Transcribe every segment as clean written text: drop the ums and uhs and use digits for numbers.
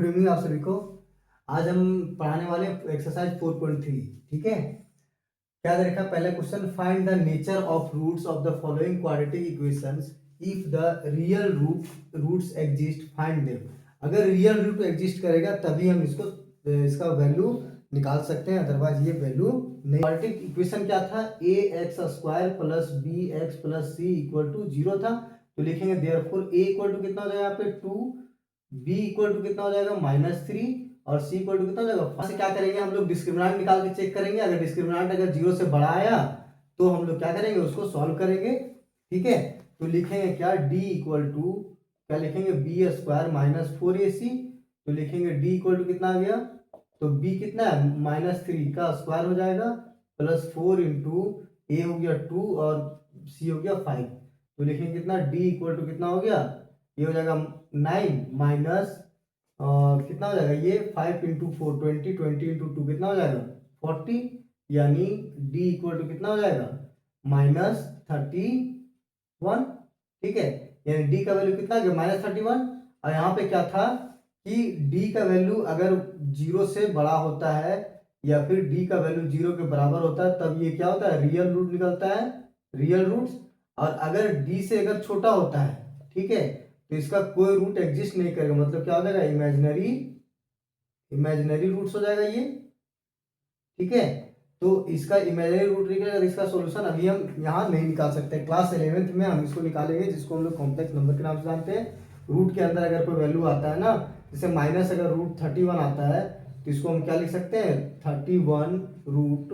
Good evening आप सभी को। आज हम पढ़ाने वाले एक्सरसाइज 4.3। ठीक है, क्या देखा पहला question, find the nature of roots of the following quadratic equations if the real roots exist find them. अगर रियल रूट एग्जिस्ट करेगा तभी हम इसका वैल्यू निकाल सकते हैं, अदरवाइज ये वैल्यू नहीं। क्वाड्रेटिक इक्वेशन क्या था, A X square plus B x plus C equal to 0 था। तो लिखेंगे देयरफॉर ए इक्वल टू कितना हो जाएगा यहाँ पे 2, बी इक्वल टू कितना हो जाएगा -3 और सी इक्वल टू कितना हो जाएगा 5। से क्या करेंगे हम लोग, डिस्क्रिमिनेंट निकाल के चेक करेंगे। अगर डिस्क्रिमिनेंट अगर 0 से बड़ा आया तो हम लोग क्या करेंगे, उसको सॉल्व करेंगे। ठीक है, तो लिखेंगे क्या, डी इक्वल टू क्या लिखेंगे, बी स्क्वायर -4ac। तो लिखेंगे डी इक्वल टू कितना आ गया, तो बी कितना है -3 का स्क्वायर हो जाएगा प्लस 4 इंटू ए हो गया 2 और सी हो गया 5। तो लिखेंगे कितना, डी इक्वल टू कितना हो गया, ये हो जाएगा 9 माइनस कितना हो जाएगा, ये 5 इंटू 4 20, 20 इंटू 2 कितना हो जाएगा 40, यानी d इक्वल टू कितना हो जाएगा -31। ठीक है, यानी d का वैल्यू कितना आ गया -31। और यहाँ पे क्या था कि d का वैल्यू अगर 0 से बड़ा होता है या फिर d का वैल्यू 0 के बराबर होता है तब ये क्या होता है, रियल रूट निकलता है, रियल रूट्स। और अगर d से अगर छोटा होता है, ठीक है, तो इसका कोई रूट एग्जिस्ट नहीं करेगा, मतलब क्या हो जाएगा, इमेजिनरी रूट्स हो जाएगा ये। ठीक है, तो इसका इमेजिनरी रूट निकलेगा, इसका सॉल्यूशन अभी हम यहाँ नहीं निकाल सकते, क्लास 11th में हम इसको निकालेंगे, जिसको हम लोग कॉम्प्लेक्स नंबर के नाम से जानते हैं। रूट के अंदर अगर कोई वैल्यू आता है ना, जैसे माइनस अगर √31 आता है तो इसको हम क्या लिख सकते हैं, 31 रूट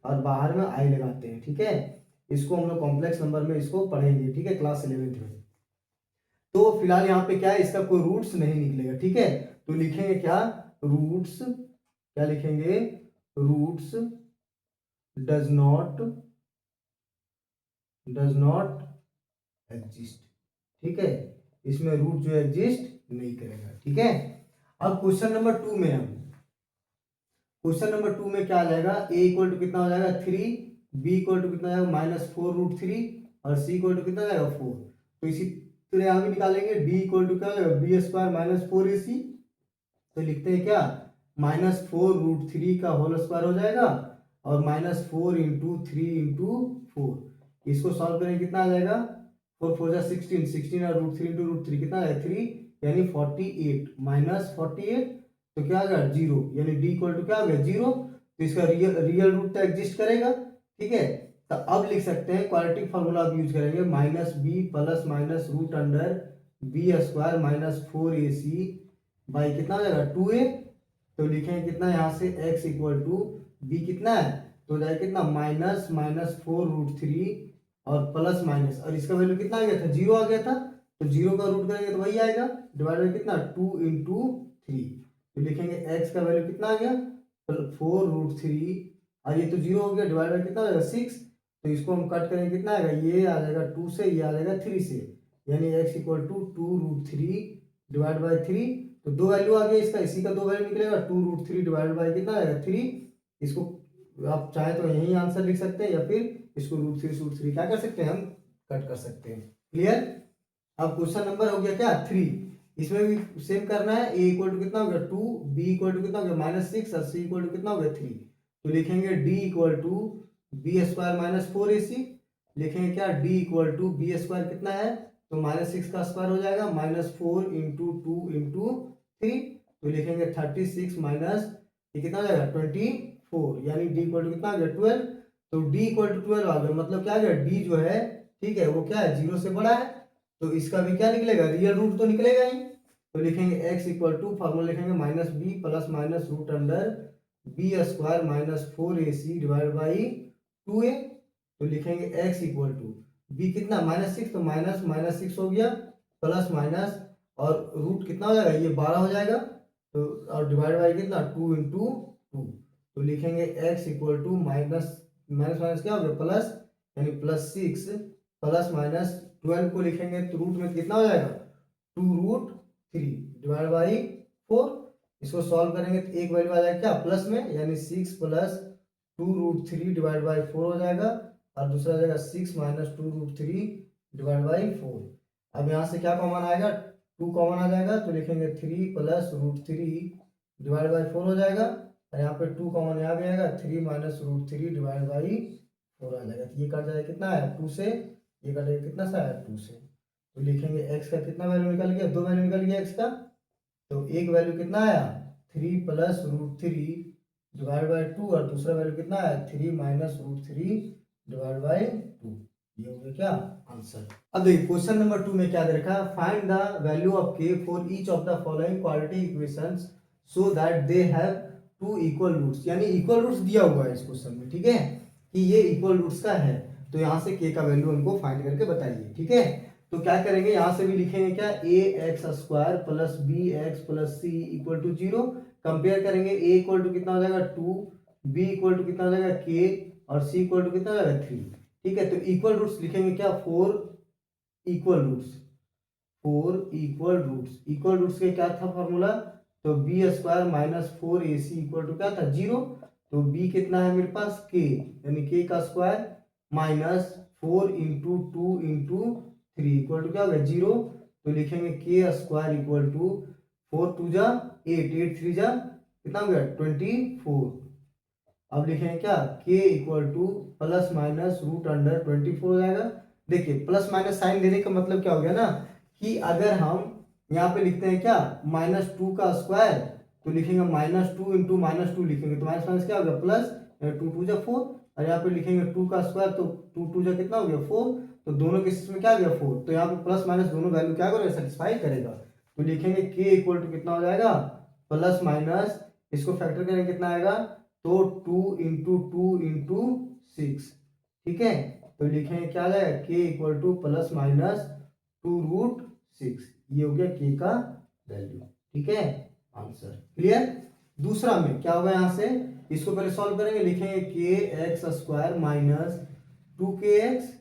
और बाहर में आई लगाते हैं। ठीक है, इसको हम लोग कॉम्प्लेक्स नंबर में इसको पढ़ेंगे, ठीक है, क्लास 11th में। तो फिलहाल यहाँ पे क्या है, इसका कोई रूट्स नहीं निकलेगा। ठीक है, तो लिखेंगे क्या, रूट्स, क्या लिखेंगे, रूट्स डज नॉट एग्जिस्ट। ठीक है, इसमें रूट जो एग्जिस्ट नहीं करेगा। ठीक है, अब क्वेश्चन नंबर 2 में हम क्वेश्चन नंबर 2 में क्या आ जाएगा, a इक्वल टू कितना हो जाएगा 3, b इक्वल टू कितना हो जाएगा -4√3 और c इक्वल टू कितना हो जाएगा 4। तो इसी तरह यहाँ भी निकालेंगे, d इक्वल टू क्या हो जाएगा बी स्क्वायर -4ac। तो लिखते हैं क्या, -4√3 का होल स्क्वायर हो जाएगा और -4 इंटू 3 इंटू 4। इसको सॉल्व करेंगे कितना आ जाएगा, 4 4 जा 16, 16 और √3 इंटू √3 कितना है 3, यानी 48 -48। तो क्या आ गया 0, यानी d इक्वल टू क्या आ गया 0। तो इसका रियल रूट तो एग्जिस्ट करेगा। ठीक है, तो अब लिख सकते हैं, क्वाड्रेटिक फार्मूला अब यूज करेंगे, -b plus minus root under b square -4ac by कितना हो जाएगा 2a। तो लिखेंगे कितना यहाँ से x इक्वल टू बी कितना है, तो जाएगा कितना -4√3 और प्लस माइनस, और इसका वैल्यू कितना आ गया था 0 आ गया था, तो 0 का रूट करेंगे तो वही आएगा, डिवाइड बाई कितना 2 इंटू 3। तो लिखेंगे x का वैल्यू कितना आ गया 4√3 और ये तो 0 हो गया, डिवाइड बाई कितना हो जाएगा 6। तो इसको हम कट करेंगे कितना आएगा, ये आ जाएगा 2 से, ये आ जाएगा 3 से, यानी x equal to 2√3 divide by 3। तो दो वैल्यू आ गया इसका, इसी का दो वैल्यू निकलेगा 2√3 डिवाइड बाई कितना आएगा 3। इसको आप चाहे तो यही आंसर लिख सकते हैं या फिर इसको √3 क्या कर सकते हैं, हम कट कर सकते हैं। क्लियर। अब क्वेश्चन नंबर हो गया क्या 3, इसमें भी सेम करना है। a इक्वल टू कितना हो गया 2, b इक्वल टू कितना हो गया -6 और c इक्वल टू कितना हो गया 3। तो लिखेंगे d equal to b square -4ac। लिखेंगे क्या, d equal to b square कितना है, तो -6 का स्क्वायर हो जाएगा -4 इंटू 2 इंटू 3। तो लिखेंगे 36 माइनस ये कितना हो जाएगा 24, यानी d इक्वल टू कितना आ गया 12। तो d इक्वल टू 12 आ गया, मतलब क्या आ गया, d जो है, ठीक है, वो क्या है 0 से बड़ा है, तो इसका भी क्या निकलेगा, रियल रूट तो निकलेगा ही। तो लिखेंगे x इक्वल टू, फार्मूला लिखेंगे -b plus minus root under b square -4ac divide by 2a। तो लिखेंगे x इक्वल टू b कितना -6, तो -6 हो गया प्लस माइनस और रूट कितना हो जाएगा, ये 12 हो जाएगा, तो और डिवाइड बाई कितना 2 इंटू 2। तो लिखेंगे x equal to minus minus क्या हो गया प्लस, यानी +6 प्लस -12 को लिखेंगे तो रूट में कितना हो जाएगा 2√3 डिवाइड बाई 4। इसको सॉल्व करेंगे तो एक वैल्यू आ जाएगा क्या प्लस में, यानी 6 प्लस 2√3 डिवाइड बाई 4 हो जाएगा, और दूसरा आ जाएगा 6 माइनस 2√3 डिवाइड बाई 4। अब यहाँ से क्या कॉमन आएगा 2 कॉमन आ जाएगा तो लिखेंगे 3 प्लस रूट 3 डिवाइड बाई 4 हो जाएगा, और यहाँ पे 2 कॉमन यहाँ भी आएगा, 3 माइनस रूट 3 डिवाइड बाई 4 आ जाएगा। तो ये कट जाएगा कितना आया 2 से, ये कटेगा कितना सा आया 2 से। तो लिखेंगे x का कितना वैल्यू निकल गया, 2 वैल्यू निकल गया x का। तो एक वैल्यू कितना आया 3 प्लस रूट 3 डिवाइड बाई 2, और दूसरा वैल्यू कितना आया 3 माइनस रूट 3 डिवाइड बाई 2। ये हो गया क्या आंसर। अब देखिए क्वेश्चन नंबर 2 में क्या दे रखा है, find the value of k for each of the following quadratic equations so that they have two equal roots, यानी इक्वल रूट्स दिया हुआ है इस क्वेश्चन में, ठीक है, कि ये इक्वल रूट्स का है। तो यहाँ से k का वैल्यू उनको फाइंड करके बताइए, ठीक है। तो क्या करेंगे, यहाँ से भी लिखेंगे क्या a x square plus B x plus C equal to 0। Compare करेंगे, a इक्वल टू कितना हो जाएगा 2, b इक्वल टू कितना हो जाएगा k, और c इक्वल टू कितना हो जाएगा 3, ठीक है। तो इक्वल रूट्स लिखेंगे क्या 4 equal roots, 4 equal roots, equal roots के क्या था फॉर्मूला, तो b square minus 4ac equal to क्या था 0। तो b कितना है मेरे पास k, यानी k का square minus 4 into 2 into 3 equal to क्या हो गया 0। तो लिखेंगे k स्क्वायर इक्वल टू 4 2 जा 8, 8 3 जा कितना हो गया 24। अब लिखेंगे क्या k equal to plus minus root under 24 हो जाएगा। देखिए प्लस माइनस साइन देने का मतलब क्या हो गया ना, कि अगर हम यहाँ पे लिखते हैं क्या -2 का स्क्वायर, तो लिखेंगे -2 इंटू -2 लिखेंगे, तो माइनस माइनस क्या हो गया प्लस, 2 2 जा 4, और यहाँ पे लिखेंगे 2 का स्क्वायर, तो 2 2 जा कितना हो गया 4, तो दोनों केसेस में क्या आ गया 4, तो यहाँ पे प्लस माइनस दोनों वैल्यू क्या करेगा सेटिस्फाई करेगा। तो लिखेंगे k इक्वल टू कितना हो जाएगा प्लस माइनस, इसको फैक्टर करेंगे कितना आएगा, तो 2 इंटू 2 इंटू 6, ठीक है। तो लिखेंगे क्या आ जाएगा k equal to plus minus 2 root 6, ये हो गया k का वैल्यू, ठीक है, आंसर क्लियर। दूसरा में क्या होगा, यहाँ से इसको पहले सॉल्व करेंगे, लिखेंगे k x square minus 2kx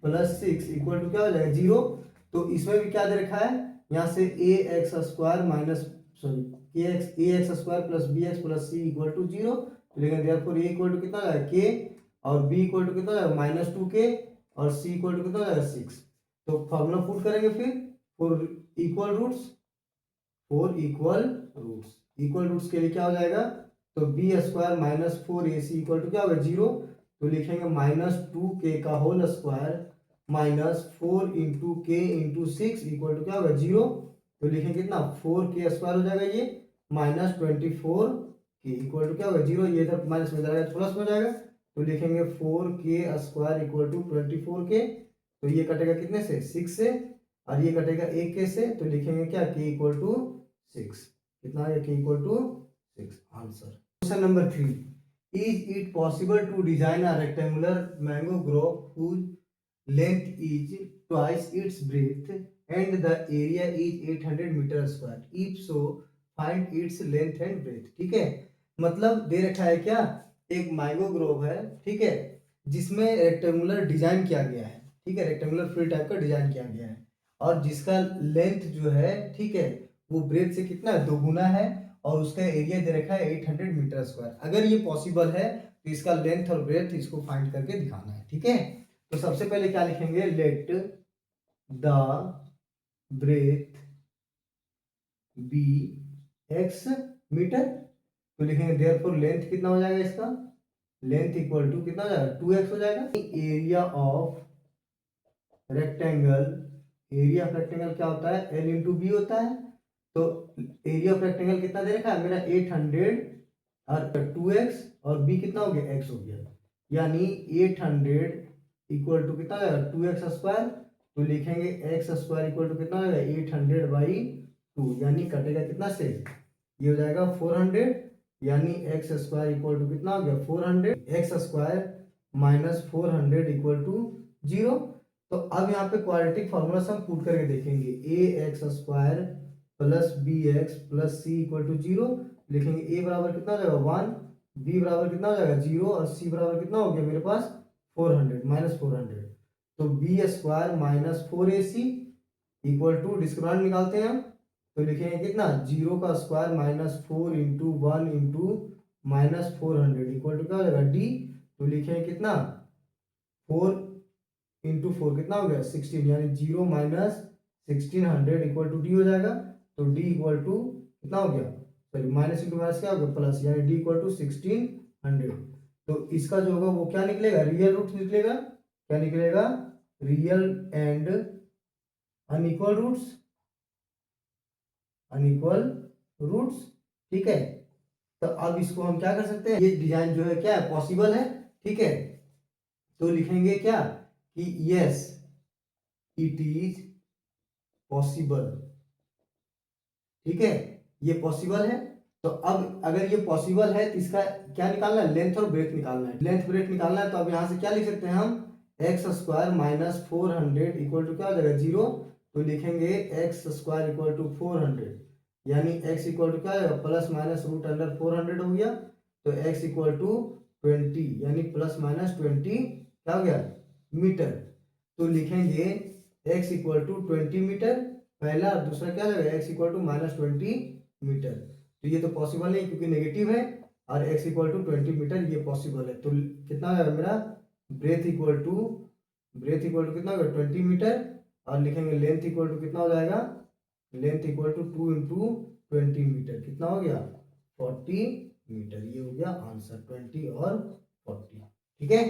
plus 6 equal to क्या हो जाएगा 0। तो इसमें भी क्या दे रखा है, यहाँ से a x square minus sorry a x square plus B x plus C equal to 0। लेकिन देयरफॉर a इक्वल टू कितना हो जाएगा k, और b इक्वल टू कितना हो जाएगा -2k, और c इक्वल टू कितना हो जाएगा 6। तो फॉर्मूला पुट करेंगे फिर for equal roots, for equal roots के लिए क्या हो जाएगा, तो b square minus 4ac equal to क्या होगा 0। तो लिखेंगे -2k का whole square minus 4 into k into 6 equal to क्या होगा 0। तो लिखेंगे कितना 4k स्क्वायर हो जाएगा ये, -24k इक्वल टू क्या होगा 0, ये इधर माइनस में जाएगा तो प्लस में जाएगा। तो लिखेंगे 4k square equal to 24k, तो ये कटेगा कितने से 6 से, और ये कटेगा 1k से, तो लिखेंगे क्या k इक्वल टू 6, कितना आ गया k equal to 6, answer. Question number 3, is it possible to design a rectangular mango grove whose length is twice its breadth and the area is 800 metre square, if so find its length and breadth, ठीक है। मतलब दे रखा है क्या, एक mango Grove है, ठीक है, जिसमें रेक्टेंगुलर डिजाइन किया गया है, ठीक है, रेक्टेंगुलर फील्ड टाइप का डिजाइन किया गया है, और जिसका लेंथ जो है, ठीक है, वो ब्रेथ से कितना है 2 गुना है, और उसका एरिया दे रखा है 800 मीटर स्क्वायर। अगर ये पॉसिबल है तो इसका लेंथ और ब्रेथ इसको फाइंड करके दिखाना है, ठीक है। तो सबसे पहले क्या लिखेंगे, let the breadth be x metre. तो लिखेंगे देयरफॉर लेंथ कितना हो जाएगा इसका, लेंथ इक्वल टू कितना हो जाएगा 2x हो जाएगा। Area of rectangle, area of rectangle क्या होता है l इंटू बी होता है। तो एरिया ऑफ रेक्टेंगल कितना दे रखा है मेरा 800 और 2x, और b कितना हो गया x हो गया, यानी 800 इक्वल टू कितना हो जाएगा 2x स्क्वायर। तो लिखेंगे x स्क्वायर इक्वल टू कितना हो जाएगा 800 बाई 2, यानी कटेगा कितना से, ये हो जाएगा 400, यानी x स्क्वायर इक्वल टू कितना हो गया 400, x square minus 400 equal to 0। तो अब यहाँ पे क्वाड्रेटिक फॉर्मूला हम पुट करके देखेंगे, A X square plus B x plus C equal to 0। लिखेंगे a बराबर कितना हो जाएगा 1, b बराबर कितना हो जाएगा 0, और c बराबर कितना हो गया मेरे पास 400 -400। तो b square minus 4ac equal to discriminant निकालते हैं हम, तो लिखेंगे कितना 0 का square minus 4 into 1 into -400 equal to क्या हो जाएगा d। तो लिखेंगे कितना 4 इंटू 4 कितना हो गया 16, यानी 0 माइनस 1600 इक्वल टू डी हो जाएगा। तो डी इक्वल टू कितना हो गया, सॉरी माइनस इंटू माइनस क्या हो गया प्लस, यानी डी इक्वल टू 1600। तो इसका जो होगा वो क्या निकलेगा, रियल रूट निकलेगा। क्या निकलेगा, real and unequal roots, unequal roots. ठीक है, तो अब इसको हम क्या कर सकते हैं, ये डिजाइन जो है क्या है, पॉसिबल है। ठीक है, तो लिखेंगे क्या कि यस इट इज पॉसिबल। ठीक है, ये पॉसिबल है। तो अब अगर ये पॉसिबल है तो इसका क्या निकालना है, लेंथ और ब्रेथ निकालना है। लेंथ ब्रेथ निकालना है तो अब यहाँ से क्या लिख सकते हैं हम, x square minus 400 equal to क्या हो जाएगा, 0। तो लिखेंगे एक्स स्क्वायर इक्वल टू 400, यानी एक्स इक्वल टू क्या आएगा, प्लस माइनस रूट अंडर 400 हो गया। तो एक्स इक्वल टू 20, यानी प्लस माइनस 20 क्या हो गया, मीटर। तो लिखेंगे एक्स इक्वल टू 20 मीटर पहला, और दूसरा क्या लगेगा, x equal to minus 20 metre. तो ये तो पॉसिबल नहीं क्योंकि नेगेटिव है, और एक्स इक्वल टू 20 मीटर ये पॉसिबल है। तो कितना होगा मेरा, breadth equal to, breadth equal to कितना होगा 20 मीटर, और लिखेंगे लेंथ इक्वल टू कितना हो जाएगा, length equal to 2 into 20 metre, कितना हो गया 40 मीटर। ये हो गया आंसर 20 और 40। ठीक है।